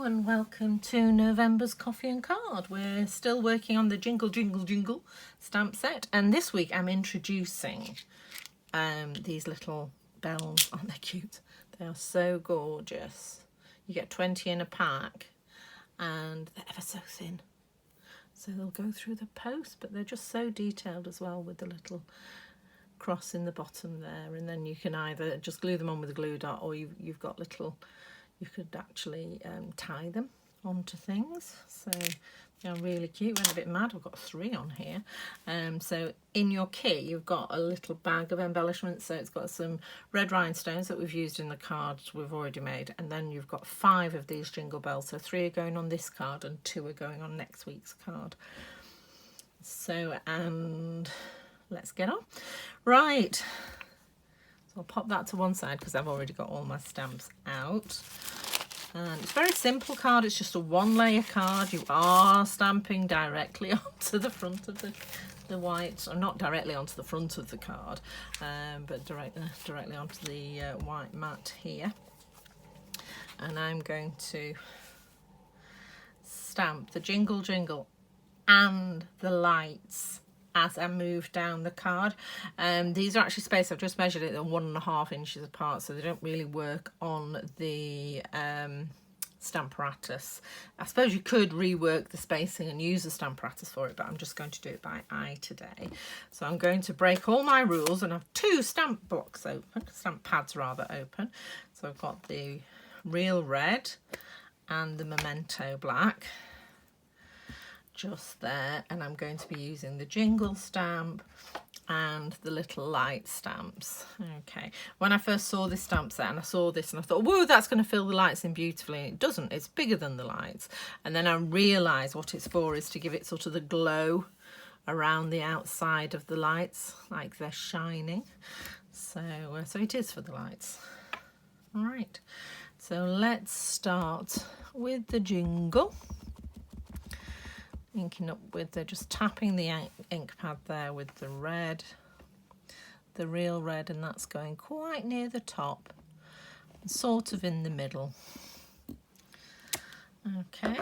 and welcome to November's Coffee and Card. We're still working on the Jingle Jingle Jingle stamp set, and this week I'm introducing these little bells. Aren't they cute? They are so gorgeous. You get 20 in a pack and they're ever so thin, so they'll go through the post, but they're just so detailed as well, with the little cross in the bottom there, and then you can either just glue them on with a glue dot, or you've got little, you could actually tie them onto things. So they're really cute. Went a bit mad, I've got 3 on here. So in your kit you've got a little bag of embellishments, so it's got some red rhinestones that we've used in the cards we've already made, and then you've got 5 of these jingle bells, so 3 are going on this card and 2 are going on next week's card. So, and let's get on. Right, so I'll pop that to one side because I've already got all my stamps out. And it's a very simple card, it's just a 1-layer card. You are stamping directly onto the front of the white, or not directly onto the front of the card, but directly onto the white mat here. And I'm going to stamp the Jingle Jingle and the lights as I move down the card. These are actually spaced, I've just measured it, they're 1.5 inches apart, so they don't really work on the Stamparatus. I suppose you could rework the spacing and use the Stamparatus for it, but I'm just going to do it by eye today. So I'm going to break all my rules and have 2 stamp blocks open, stamp pads rather open. So I've got the real red and the memento black just there, and I'm going to be using the jingle stamp and the little light stamps. Okay, when I first saw this stamp set and I saw this and I thought, whoa, that's going to fill the lights in beautifully, and it doesn't. It's bigger than the lights. And then I realised what it's for is to give it sort of the glow around the outside of the lights, like they're shining. So it is for the lights. All right, so let's start with the jingle. Inking up with just tapping the ink pad there with the red, the real red, and that's going quite near the top, sort of in the middle. Okay,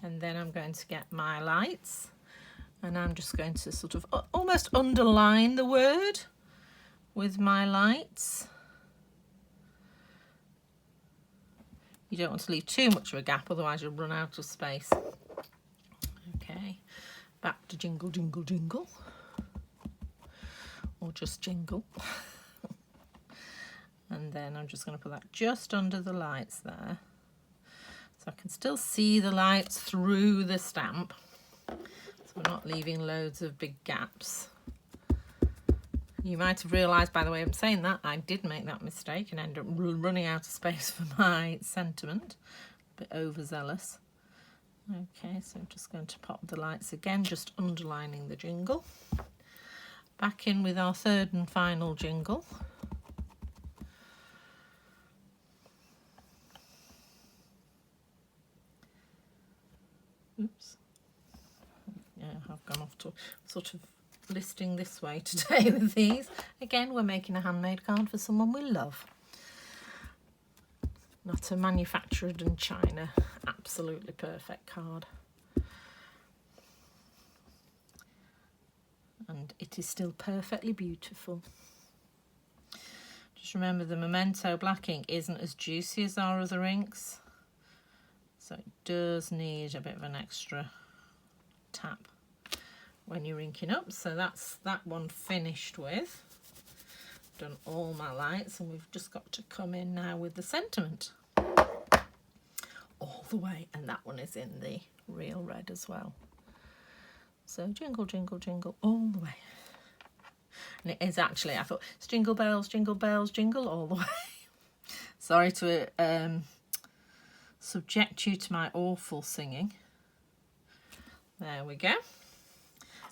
and then I'm going to get my lights, and I'm just going to sort of almost underline the word with my lights. You don't want to leave too much of a gap, otherwise you'll run out of space. Okay, back to Jingle Jingle Jingle, or just Jingle. And then I'm just going to put that just under the lights there, so I can still see the lights through the stamp, so we're not leaving loads of big gaps. You might have realised by the way I'm saying that I did make that mistake and end up running out of space for my sentiment, a bit overzealous. Okay, so I'm just going to pop the lights again, just underlining the jingle. Back in with our 3rd and final jingle. Oops. Yeah, I've gone off to sort of listing this way today with these. Again, we're making a handmade card for someone we love. Not a manufactured in China, absolutely perfect card. And it is still perfectly beautiful. Just remember the memento black ink isn't as juicy as our other inks, so it does need a bit of an extra tap when you're inking up. So that's that one finished with. Done all my lights, and we've just got to come in now with the sentiment all the way, and that one is in the real red as well. So jingle jingle jingle all the way, and it is actually, I thought it's jingle bells jingle all the way. Sorry to subject you to my awful singing. There we go.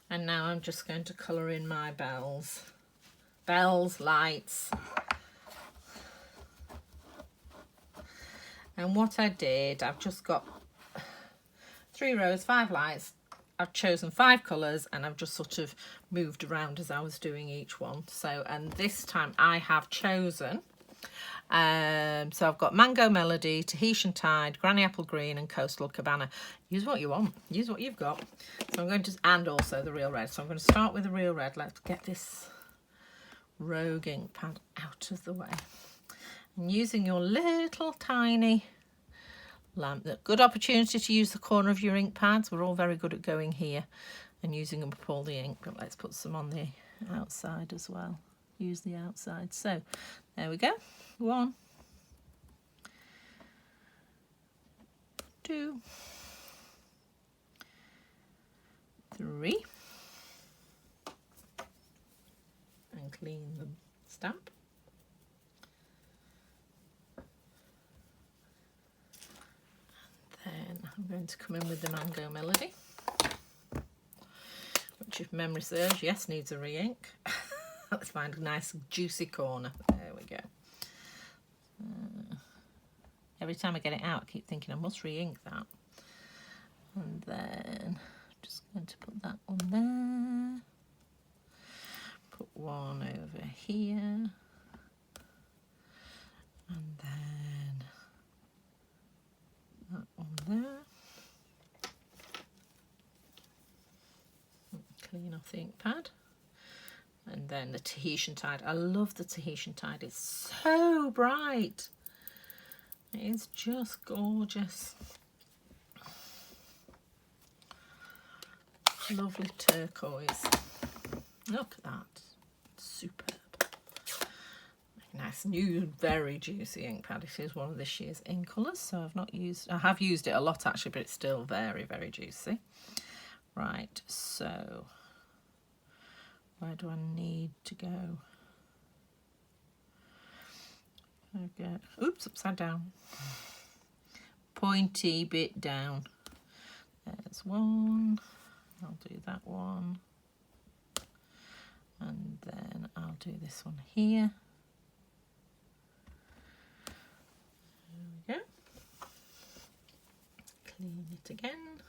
And now I'm just going to colour in my bells, lights. And what I did, I've just got 3 rows, 5 lights. I've chosen 5 colours, and I've just sort of moved around as I was doing each one. So, and this time I have chosen So I've got Mango Melody, Tahitian Tide, Granny Apple Green and Coastal Cabana. Use what you want. Use what you've got. So I'm going to, and also the Real Red. So I'm going to start with the Real Red. Let's get this rogue ink pad out of the way. And using your little tiny lamp, good opportunity to use the corner of your ink pads. We're all very good at going here and using them up all the ink, but let's put some on the outside as well. Use the outside. So there we go. 1, 2, 3, and clean the stamp. And then I'm going to come in with the Mango Melody, which, if memory serves, yes, needs a re-ink. Let's find a nice juicy corner. There we go. Every time I get it out, I keep thinking I must re-ink that. And then just going to put that on there. Put one over here. And then that one there. Clean off the ink pad. And then the Tahitian Tide. I love the Tahitian Tide. It's so bright. It is just gorgeous. Lovely turquoise. Look at that. Superb. Nice new, very juicy ink pad. It is one of this year's in colours, so I have used it a lot actually, but it's still very, very juicy. Right, so where do I need to go? Okay. Oops, upside down. Pointy bit down. There's one. I'll do that one. And then I'll do this one here. There we go. Clean it again.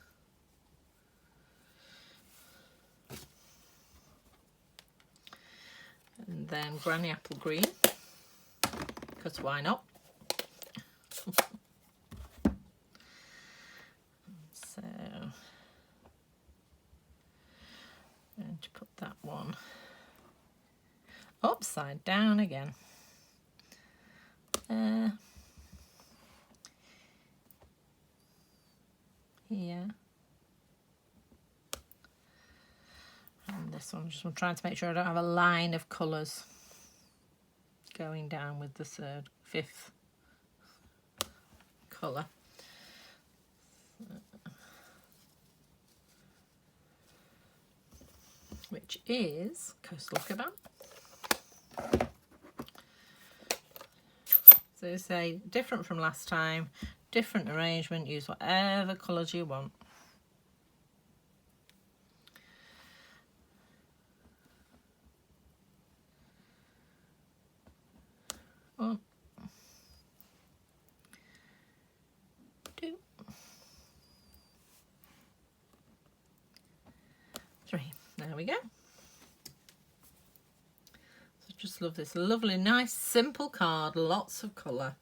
And then Granny Apple Green, because why not? So I'm going to put that one upside down again. Here. And this one, I'm trying to make sure I don't have a line of colours going down with the fifth colour. Which is Coastal Cabana. So they say different from last time, different arrangement, use whatever colours you want. 1, 2, 3. There we go. So just love this lovely, nice, simple card, lots of colour.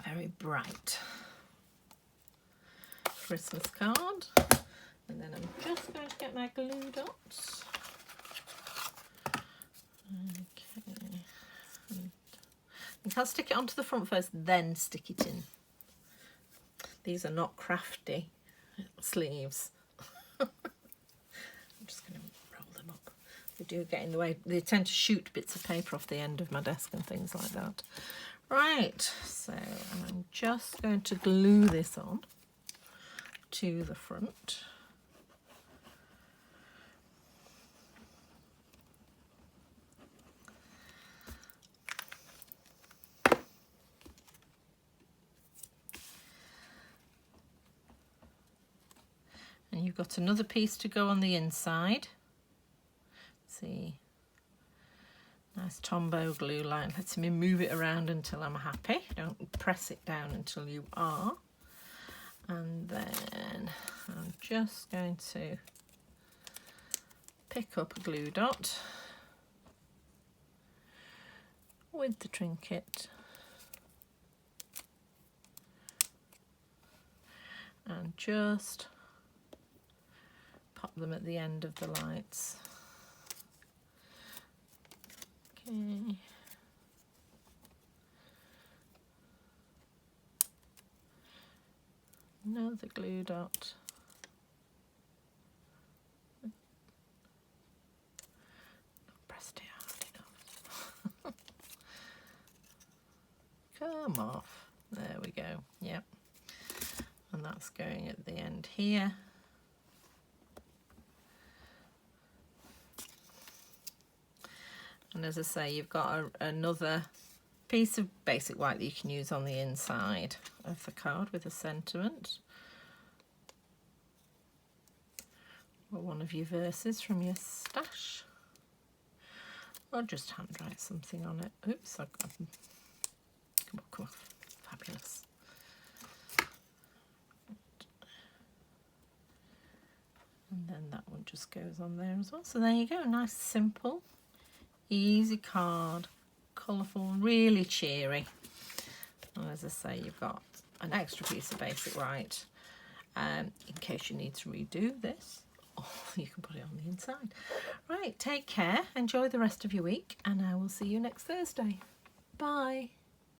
Very bright Christmas card. And then I'm just going to get my glue dots. Okay. You can stick it onto the front first, then stick it in. These are not crafty sleeves. I'm just going to roll them up. They do get in the way. They tend to shoot bits of paper off the end of my desk and things like that. Right, so I'm just going to glue this on to the front. And you've got another piece to go on the inside. See, nice Tombow glue line. Lets me move it around until I'm happy. Don't press it down until you are. And then I'm just going to pick up a glue dot. with the trinket. And just pop them at the end of the lights. Okay. Another glue dot. Not pressed it hard enough. Come off. There we go. Yep. And that's going at the end here. And as I say, you've got another piece of basic white that you can use on the inside of the card with a sentiment. Or one of your verses from your stash. Or just handwrite something on it. Oops, I've got them. Come on, come on. Fabulous. And then that one just goes on there as well. So there you go, nice, simple, easy card, colourful, really cheery. And as I say, you've got an extra piece of basic white in case you need to redo this, or you can put it on the inside. Right, take care, enjoy the rest of your week, and I will see you next Thursday. Bye.